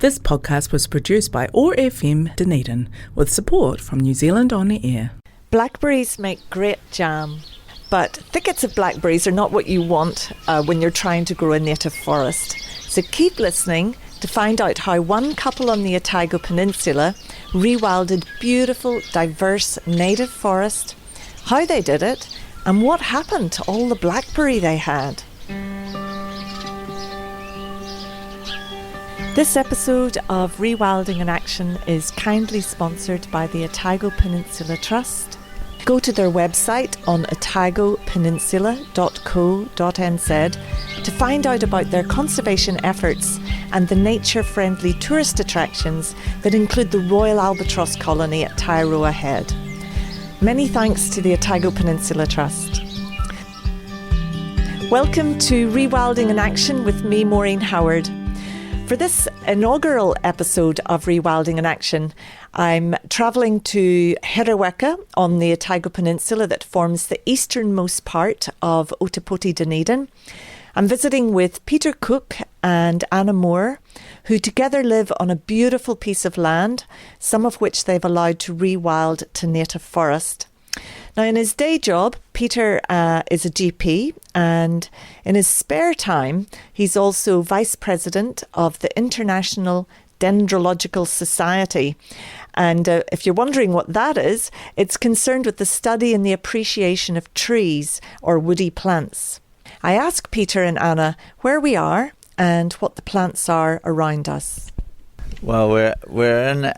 This podcast was produced by OAR FM Dunedin with support from New Zealand On the Air. Blackberries make great jam, but thickets of blackberries are not what you want when you're trying to grow a native forest. So keep listening to find out how one couple on the Otago Peninsula rewilded beautiful, diverse native forest, how they did it, and what happened to all the blackberry they had. This episode of Rewilding in Action is kindly sponsored by the Otago Peninsula Trust. Go to their website on otagopeninsula.co.nz to find out about their conservation efforts and the nature-friendly tourist attractions that include the Royal Albatross Colony at Tairoa Head. Many thanks to the Otago Peninsula Trust. Welcome to Rewilding in Action with me, Maureen Howard. For this inaugural episode of Rewilding in Action, I'm travelling to Hereweka on the Otago Peninsula that forms the easternmost part of Ōtepoti, Dunedin. I'm visiting with Peter Cooke and Anna Moore, who together live on a beautiful piece of land, some of which they've allowed to rewild to native forest. Now, in his day job, Peter is a GP, and in his spare time, he's also Vice President of the International Dendrological Society. And if you're wondering what that is, it's concerned with the study and the appreciation of trees or woody plants. I ask Peter and Anna where we are and what the plants are around us. Well, we're in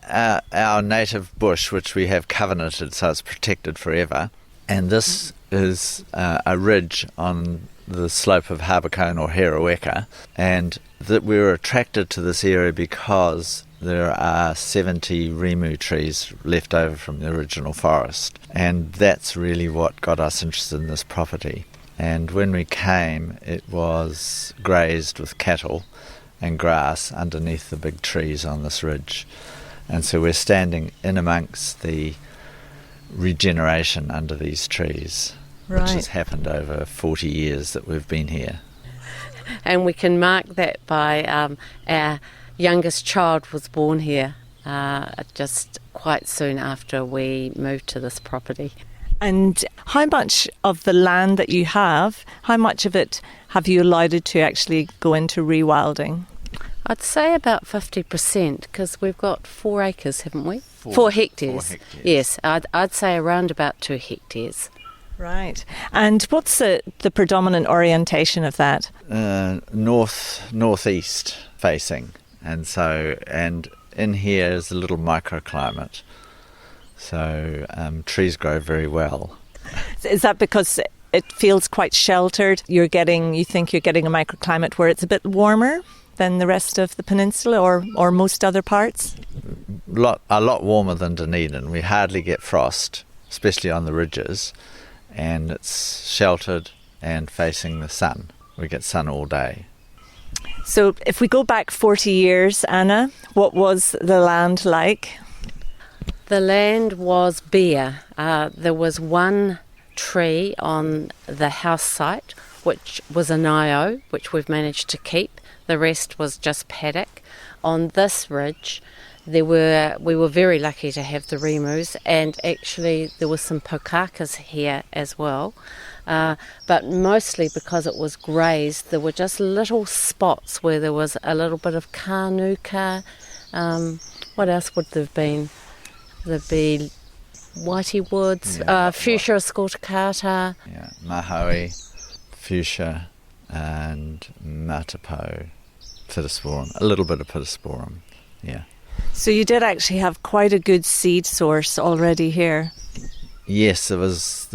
our native bush, which we have covenanted, so it's protected forever. And this is a ridge on the slope of Harbour Cone or Hereweka. And that we were attracted to this area because there are 70 rimu trees left over from the original forest. And that's really what got us interested in this property. And when we came, it was grazed with cattle and grass underneath the big trees on this ridge. And so we're standing in amongst the regeneration under these trees, right, which has happened over 40 years that we've been here. And we can mark that by our youngest child was born here just quite soon after we moved to this property. And how much of the land that you have, how much of it have you allowed it to actually go into rewilding? I'd say about 50%, because we've got 4 acres, haven't we? 4 hectares. 4 hectares. Yes, I'd say around about 2 hectares. Right. And what's the predominant orientation of that? Northeast facing. And in here is a little microclimate. So trees grow very well. Is that because it feels quite sheltered? You think you're getting a microclimate where it's a bit warmer than the rest of the peninsula or most other parts? A lot warmer than Dunedin. We hardly get frost, especially on the ridges, and it's sheltered and facing the sun. We get sun all day. So if we go back 40 years, Anna, what was the land like? The land was bare. There was one tree on the house site, which was an IO, which we've managed to keep. The rest was just paddock. On this ridge, we were very lucky to have the rimus, and actually there were some pokakas here as well. But mostly because it was grazed, there were just little spots where there was a little bit of kanuka. What else would there have been? There'd be whitey woods, fuchsia scorticata. Yeah, mahoe, fuchsia, and matapo, pittosporum. A little bit of pittosporum, yeah. So you did actually have quite a good seed source already here. Yes, there was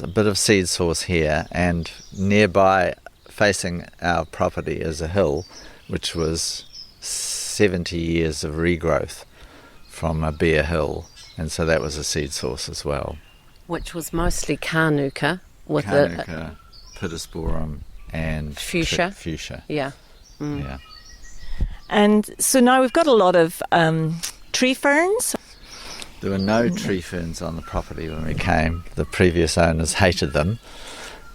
a bit of seed source here, and nearby, facing our property, is a hill, which was 70 years of regrowth from a bare hill. And so that was a seed source as well. Which was mostly kanuka. Pittosporum and fuchsia. Yeah. Mm. Yeah. And so now we've got a lot of tree ferns. There were no tree ferns on the property when we came. The previous owners hated them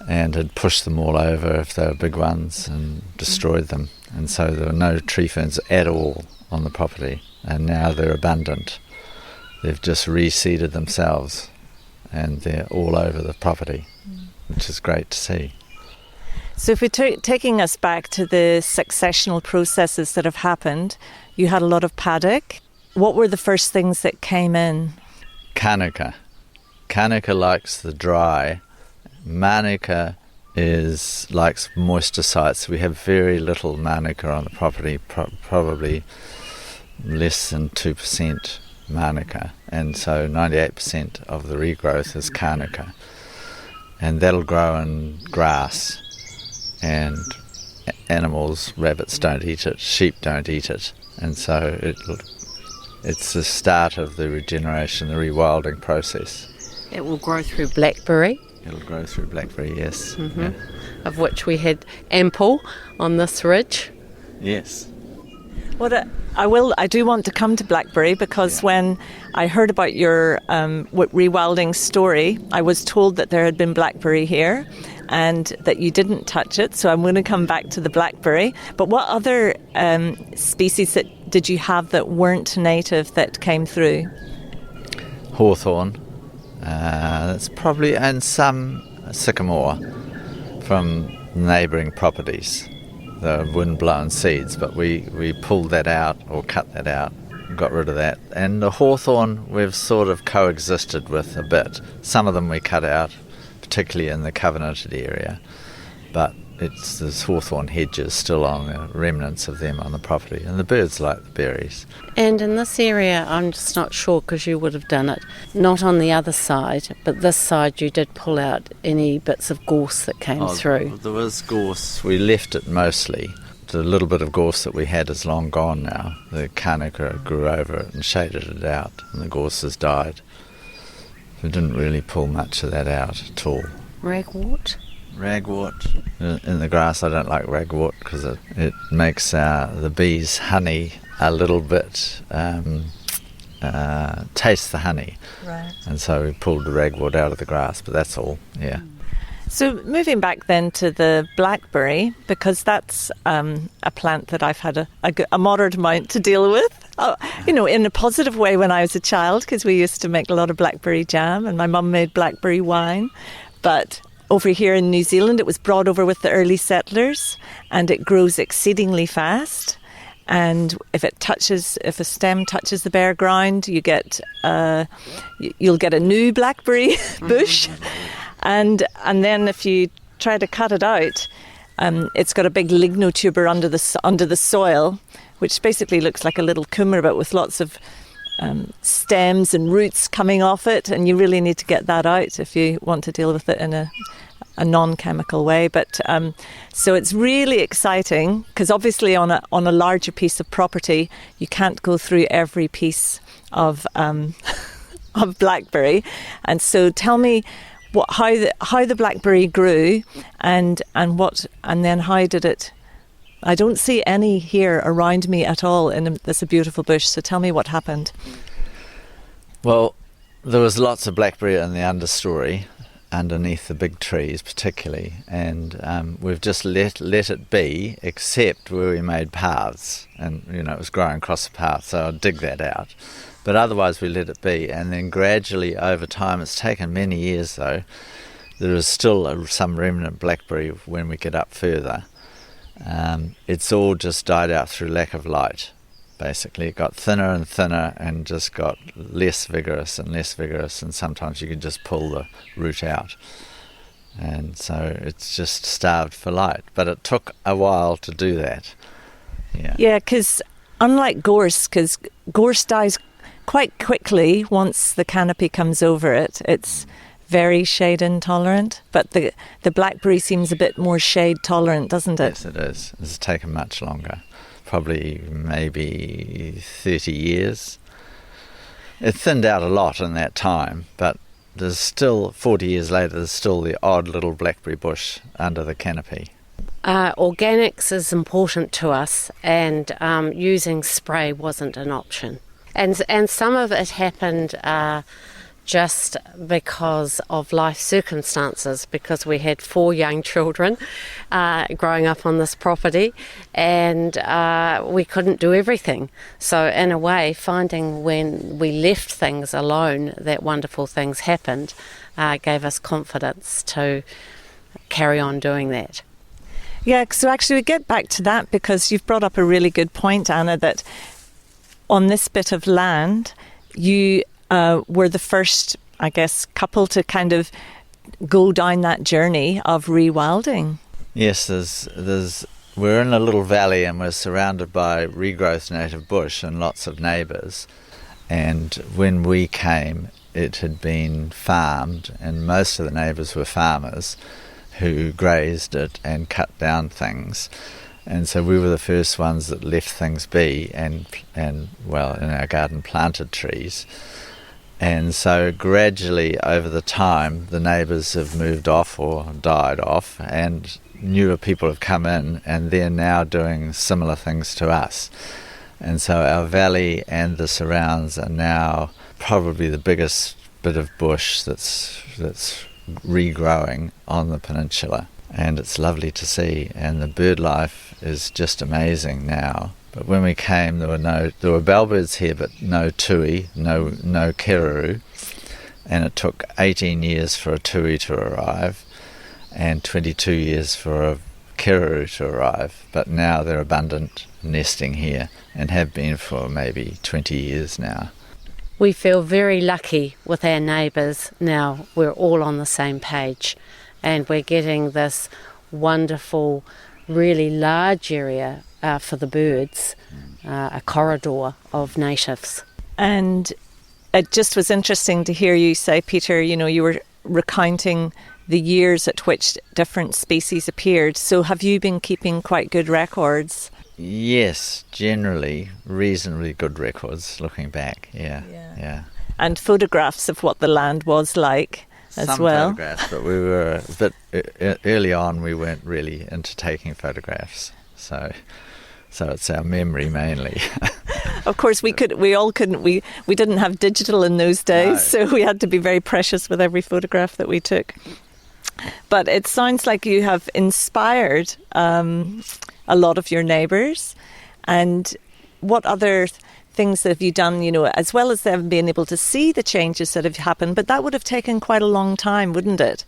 and had pushed them all over if they were big ones and destroyed them. And so there were no tree ferns at all on the property, and now they're abundant. They've just reseeded themselves, and they're all over the property, which is great to see. So if we're taking us back to the successional processes that have happened, you had a lot of paddock. What were the first things that came in? Kanuka. Kanuka likes the dry. Manuka likes moisture sites. We have very little manuka on the property, probably less than 2% manuka, and so 98% of the regrowth is kanuka, and that'll grow in grass, and animals, rabbits don't eat it, sheep don't eat it, and so it's the start of the regeneration, the rewilding process. It will grow through blackberry. It'll grow through blackberry, yes. Mm-hmm. Yeah. Of which we had ample on this ridge. Yes. I do want to come to Blackberry, because when I heard about your Rewilding Story, I was told that there had been blackberry here and that you didn't touch it, so I'm going to come back to the blackberry. But what other species did you have that weren't native that came through? Hawthorn. That's probably, and some sycamore from neighbouring properties, the wind-blown seeds, but we pulled that out, or cut that out, got rid of that. And the hawthorn we've sort of coexisted with a bit. Some of them we cut out, particularly in the covenanted area, but there's hawthorn hedges still on, the remnants of them on the property, and the birds like the berries. And in this area, I'm just not sure, because you would have done it, not on the other side, but this side you did pull out any bits of gorse that came through. There was gorse, we left it mostly. The little bit of gorse that we had is long gone now. The kanuka grew over it and shaded it out, and the gorse has died. We didn't really pull much of that out at all. Ragwort? Ragwort in the grass. I don't like ragwort because it makes the bees' honey a little bit taste the honey, right? And so we pulled the ragwort out of the grass, but that's all. Yeah. So moving back then to the blackberry, because that's a plant that I've had a moderate amount to deal with, in a positive way when I was a child, because we used to make a lot of blackberry jam and my mum made blackberry wine. But over here in New Zealand, it was brought over with the early settlers, and it grows exceedingly fast. And if a stem touches the bare ground, you'll get a new blackberry bush. And then if you try to cut it out, it's got a big lignotuber under the soil, which basically looks like a little kumara, but with lots of stems and roots coming off it. And you really need to get that out if you want to deal with it in a non-chemical way. But so it's really exciting, because obviously on a larger piece of property, you can't go through every piece of blackberry. And so tell me how the blackberry grew, and then how did it. I don't see any here around me at all in this beautiful bush, so tell me what happened. Well, there was lots of blackberry in the understory, underneath the big trees particularly, and we've just let it be, except where we made paths, and it was growing across the path, so I'll dig that out. But otherwise we let it be, and then gradually over time, it's taken many years though, there is still some remnant blackberry when we get up further. It's all just died out through lack of light. Basically, it got thinner and thinner and just got less vigorous and less vigorous, and sometimes you can just pull the root out. And so it's just starved for light. But it took a while to do that. Yeah, because unlike gorse, because gorse dies quite quickly once the canopy comes over it. It's very shade intolerant, but the blackberry seems a bit more shade tolerant, doesn't it? Yes, it is. It's taken much longer. Probably maybe 30 years. It thinned out a lot in that time, but there's still, 40 years later, there's still the odd little blackberry bush under the canopy. Organics is important to us, and using spray wasn't an option. And some of it happened just because of life circumstances, because we had 4 young children growing up on this property, and we couldn't do everything. So in a way, finding when we left things alone that wonderful things happened gave us confidence to carry on doing that. Yeah, so actually we get back to that, because you've brought up a really good point, Anna, that on this bit of land, you were the first, I guess, couple to kind of go down that journey of rewilding. Yes, we're in a little valley and we're surrounded by regrowth native bush and lots of neighbours. And when we came, it had been farmed, and most of the neighbours were farmers who grazed it and cut down things. And so we were the first ones that left things be and well, in our garden planted trees. And so gradually over the time, the neighbours have moved off or died off, and newer people have come in, and they're now doing similar things to us. And so our valley and the surrounds are now probably the biggest bit of bush that's regrowing on the peninsula. And it's lovely to see, and the bird life is just amazing now. But when we came, there were bellbirds here, but no tui, no keruru, and it took 18 years for a tui to arrive, and 22 years for a keruru to arrive. But now they're abundant, nesting here, and have been for maybe 20 years now. We feel very lucky with our neighbours now. We're all on the same page, and we're getting this wonderful, really large area for the birds, a corridor of natives. And it just was interesting to hear you say, Peter, you were recounting the years at which different species appeared. So have you been keeping quite good records? Yes, generally reasonably good records looking back, yeah. And photographs of what the land was like as Some well. photographs, but we were a bit early on. We weren't really into taking photographs, so it's our memory mainly. Of course, we didn't have digital in those days, so we had to be very precious with every photograph that we took. But it sounds like you have inspired a lot of your neighbours. And what other things have you done, as well as them being able to see the changes that have happened? But that would have taken quite a long time, wouldn't it?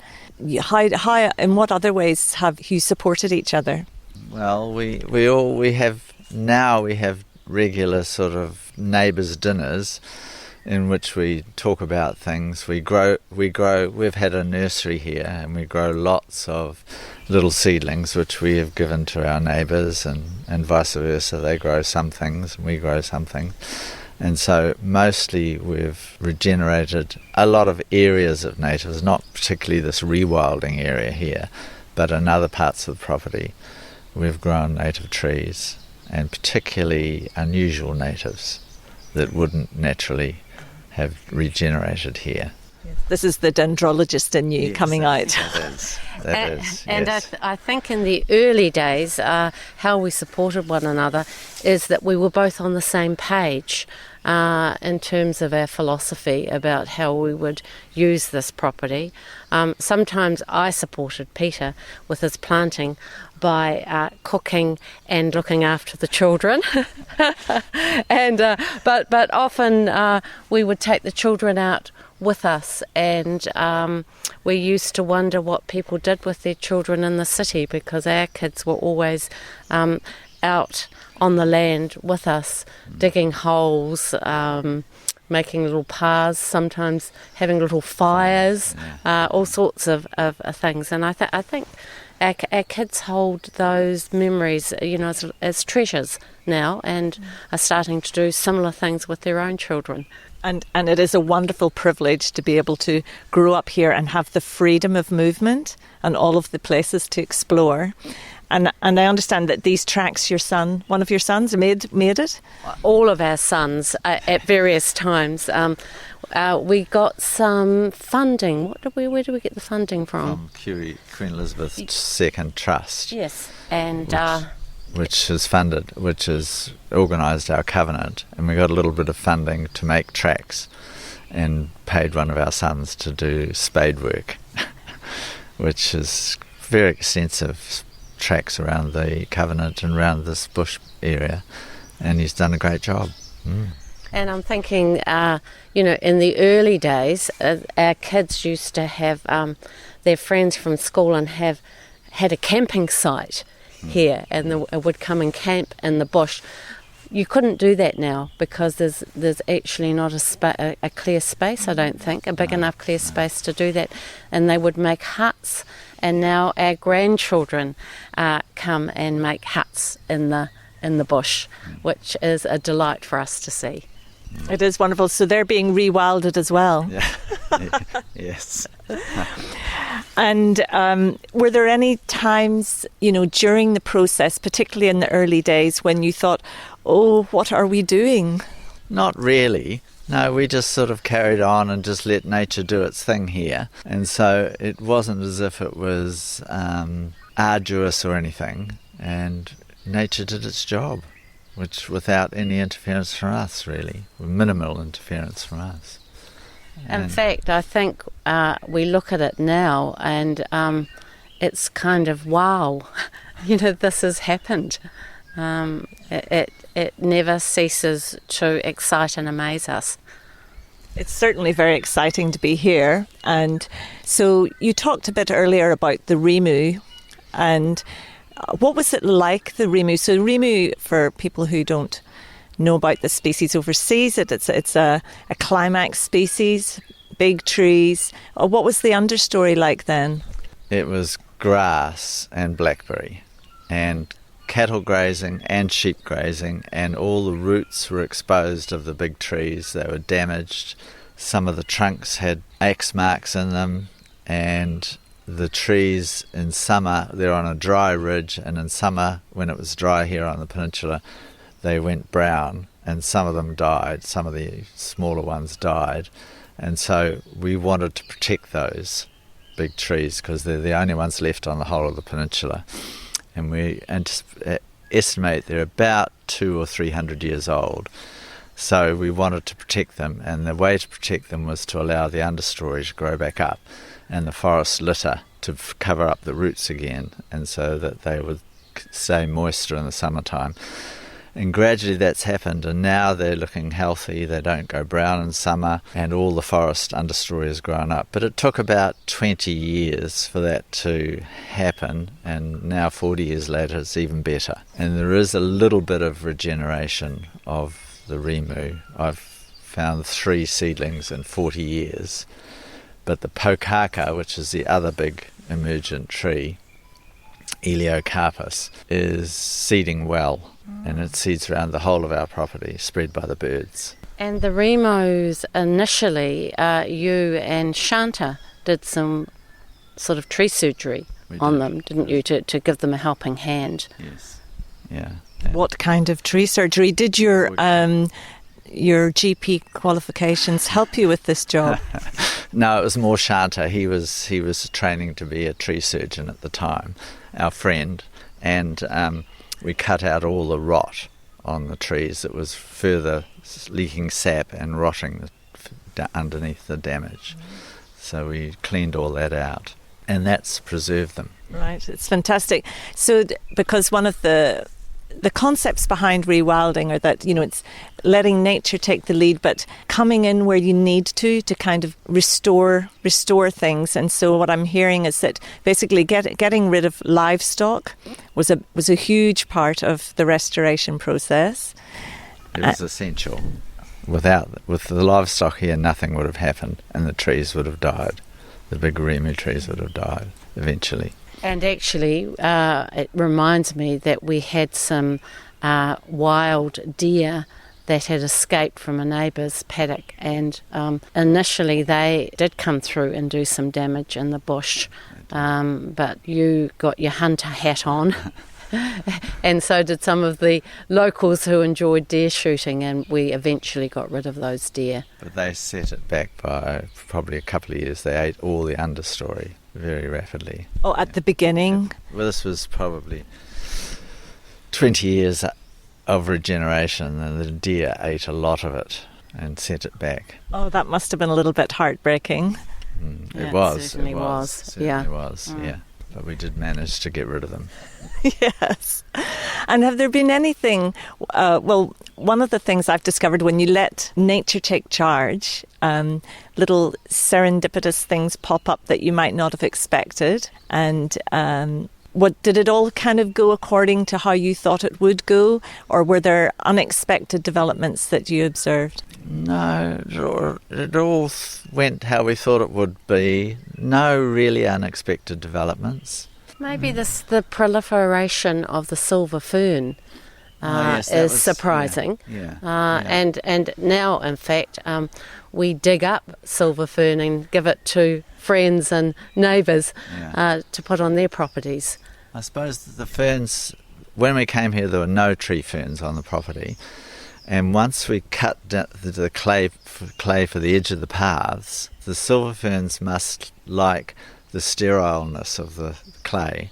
How in what other ways have you supported each other? Well, we have regular sort of neighbours' dinners in which we talk about things. We've had a nursery here, and we grow lots of little seedlings which we have given to our neighbours, and vice versa. They grow some things and we grow some things. And so mostly we've regenerated a lot of areas of natives, not particularly this rewilding area here, but in other parts of the property we've grown native trees, and particularly unusual natives that wouldn't naturally have regenerated here. This is the dendrologist in you coming out. That is. And yes. I think in the early days, how we supported one another is that we were both on the same page in terms of our philosophy about how we would use this property. Sometimes I supported Peter with his planting by cooking and looking after the children, but often we would take the children out with us, and we used to wonder what people did with their children in the city, because our kids were always out on the land with us, digging holes, making little paths, sometimes having little fires, all sorts of things. And I think our kids hold those memories, as treasures now, and are starting to do similar things with their own children. And it is a wonderful privilege to be able to grow up here and have the freedom of movement and all of the places to explore. And I understand that these tracks, one of your sons made it? All of our sons at various times. We got some funding. Where do we get the funding from? From Queen Elizabeth II Trust. Yes, and which has organised our covenant, and we got a little bit of funding to make tracks. and paid one of our sons to do spade work, which is very extensive tracks around the Covenant and around this bush area, and he's done a great job. And I'm thinking, in the early days, our kids used to have their friends from school and had a camping site here, and they would come and camp in the bush. You couldn't do that now because there's actually not a clear space, I don't think, a big enough clear space to do that. And they would make huts, and now our grandchildren come and make huts in the bush, which is a delight for us to see. It is wonderful. So they're being rewilded as well. Yeah. Yes. And were there any times, during the process, particularly in the early days, when you thought, oh, what are we doing? Not really. No, we just sort of carried on and just let nature do its thing here. And so it wasn't as if it was arduous or anything. And nature did its job, which without any interference from us, really, minimal interference from us. In fact, I think we look at it now and it's kind of, wow, this has happened. It never ceases to excite and amaze us. It's certainly very exciting to be here. And so you talked a bit earlier about the rimu, and what was it like, the rimu? So rimu, for people who don't know about the species overseas, it's a climax species, big trees. What was the understory like then? It was grass and blackberry and cattle grazing and sheep grazing, and all the roots were exposed of the big trees. They were damaged. Some of the trunks had axe marks in them, and the trees in summer, they're on a dry ridge, and in summer, when it was dry here on the peninsula, they went brown, and some of them died. Some of the smaller ones died. And so we wanted to protect those big trees because they're the only ones left on the whole of the peninsula. And we estimate they're about 200 or 300 years old. So we wanted to protect them, and the way to protect them was to allow the understory to grow back up and the forest litter to cover up the roots again, and so that they would stay moister in the summertime. And gradually that's happened, and now they're looking healthy. They don't go brown in summer, and all the forest understory has grown up. But it took about 20 years for that to happen, and now 40 years later it's even better. And there is a little bit of regeneration of the rimu. I've found 3 seedlings in 40 years. But the pokaka, which is the other big emergent tree, Eliocarpus, is seeding well, and it seeds around the whole of our property, spread by the birds. And the rimus, initially, you and Shanta did some sort of tree surgery on them, didn't you, to give them a helping hand? Yes. Yeah. What kind of tree surgery? Did your GP qualifications help you with this job? No, it was more Shanta. He was training to be a tree surgeon at the time, our friend, and we cut out all the rot on the trees that was further leaking sap and rotting underneath the damage. So we cleaned all that out, and that's preserved them. Right, it's fantastic. So because one of the concepts behind rewilding are that, it's letting nature take the lead, but coming in where you need to kind of restore things. And so what I'm hearing is that basically getting rid of livestock was a huge part of the restoration process. It was essential. With the livestock here, nothing would have happened, and the trees would have died. The big rimu trees would have died eventually. And actually, it reminds me that we had some wild deer that had escaped from a neighbour's paddock, and initially they did come through and do some damage in the bush, but you got your hunter hat on, and so did some of the locals who enjoyed deer shooting, and we eventually got rid of those deer. But they set it back by probably a couple of years. They ate all the understory very rapidly. Oh, at the beginning? Well, this was probably 20 years of regeneration, and the deer ate a lot of it. and sent it back. Oh, that must have been a little bit heartbreaking. It certainly was. Certainly was, yeah. But we did manage to get rid of them. Yes. And have there been anything, one of the things I've discovered when you let nature take charge, little serendipitous things pop up that you might not have expected. And what did it all kind of go according to how you thought it would go? Or were there unexpected developments that you observed? No, it all went how we thought it would be. No really unexpected developments. Maybe the proliferation of the silver fern Yes, is surprising. And now, in fact, we dig up silver fern and give it to friends and neighbours to put on their properties. I suppose the ferns, when we came here, there were no tree ferns on the property. And once we cut the clay for the edge of the paths, the silver ferns must like the sterileness of the clay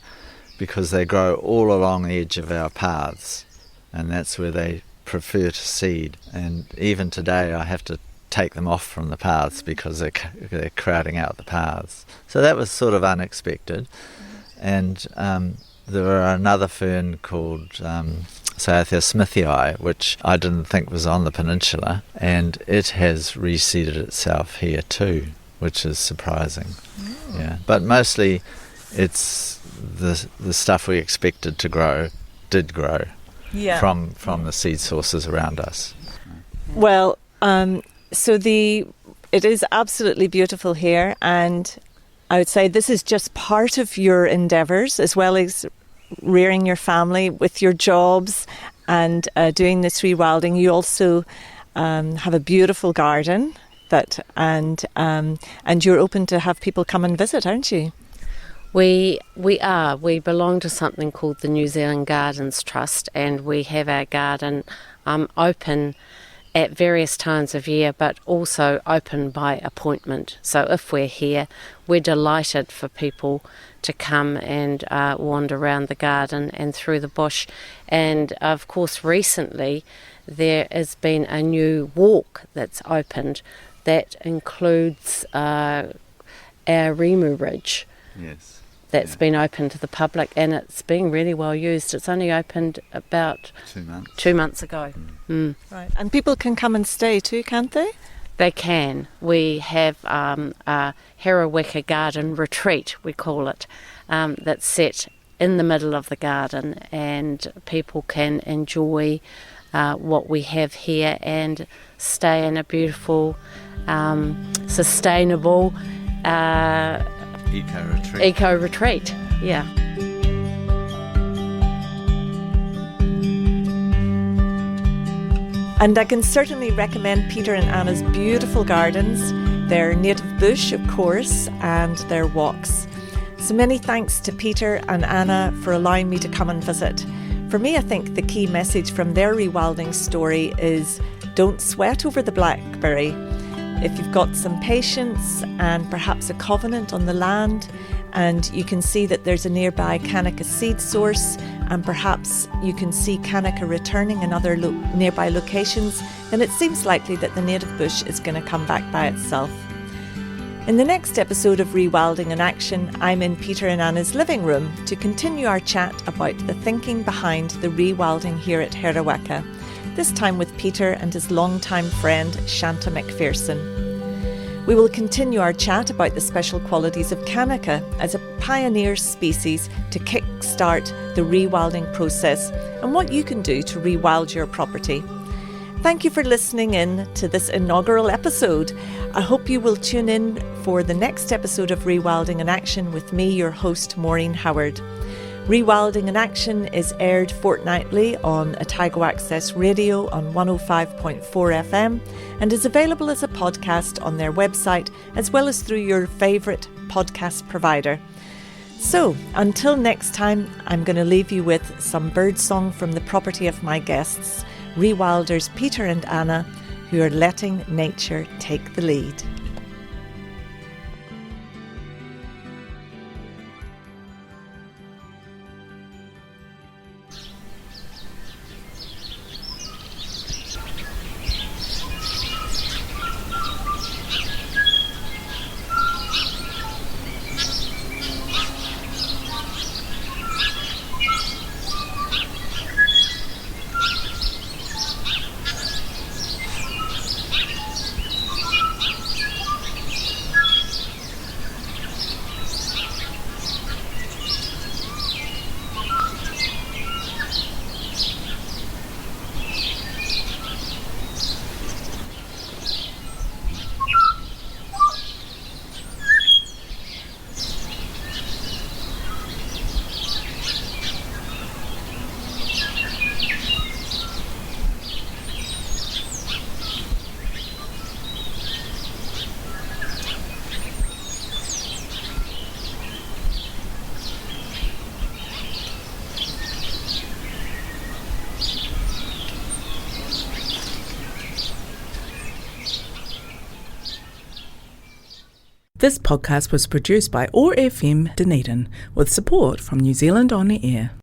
because they grow all along the edge of our paths, and that's where they prefer to seed. And even today I have to take them off from the paths because they're crowding out the paths. So that was sort of unexpected. And there were another fern called Cyathea smithii, which I didn't think was on the peninsula, and it has reseeded itself here too, which is surprising. Yeah, but mostly it's the stuff we expected to grow did grow from the seed sources around us. Well, so it is absolutely beautiful here, and I would say this is just part of your endeavours, as well as rearing your family with your jobs and doing this rewilding. You also have a beautiful garden and you're open to have people come and visit, aren't you? We are. We belong to something called the New Zealand Gardens Trust, and we have our garden open at various times of year, but also open by appointment. So if we're here, we're delighted for people to come and wander around the garden and through the bush. And of course, recently there has been a new walk that's opened that includes our Rimu Ridge. Yes. That's been open to the public, and it's being really well used. It's only opened about 2 months ago. Right, and people can come and stay too, can't they? They can. We have a Hereweka garden retreat, we call it, that's set in the middle of the garden, and people can enjoy what we have here and stay in a beautiful, sustainable eco retreat. Yeah. And I can certainly recommend Peter and Anna's beautiful gardens, their native bush, of course, and their walks. So many thanks to Peter and Anna for allowing me to come and visit. For me, I think the key message from their rewilding story is don't sweat over the blackberry. If you've got some patience and perhaps a covenant on the land, and you can see that there's a nearby kanuka seed source, and perhaps you can see kanuka returning in other nearby locations, then it seems likely that the native bush is going to come back by itself. In the next episode of Rewilding in Action, I'm in Peter and Anna's living room to continue our chat about the thinking behind the rewilding here at Hereweka, this time with Peter and his longtime friend Shanta McPherson. We will continue our chat about the special qualities of kanuka as a pioneer species to kick-start the rewilding process and what you can do to rewild your property. Thank you for listening in to this inaugural episode. I hope you will tune in for the next episode of Rewilding in Action with me, your host, Maureen Howard. Rewilding in Action is aired fortnightly on Otago Access Radio on 105.4 FM and is available as a podcast on their website as well as through your favourite podcast provider. So, until next time, I'm going to leave you with some birdsong from the property of my guests, rewilders Peter and Anna, who are letting nature take the lead. This podcast was produced by OAR FM Dunedin with support from New Zealand On the Air.